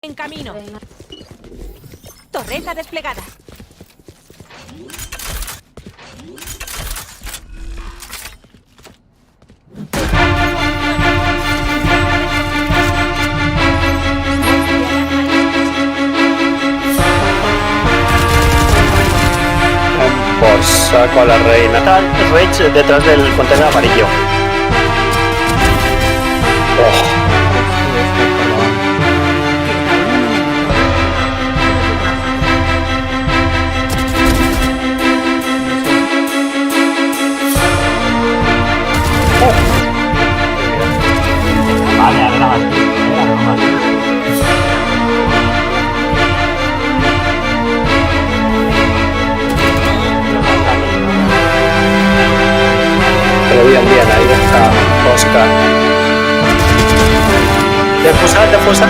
En camino. Torreta desplegada. Por saco a la reina. Está Rage detrás del contenedor amarillo. Oh. Vale, a ver, pero bien, ahí está Oscar. Defusa.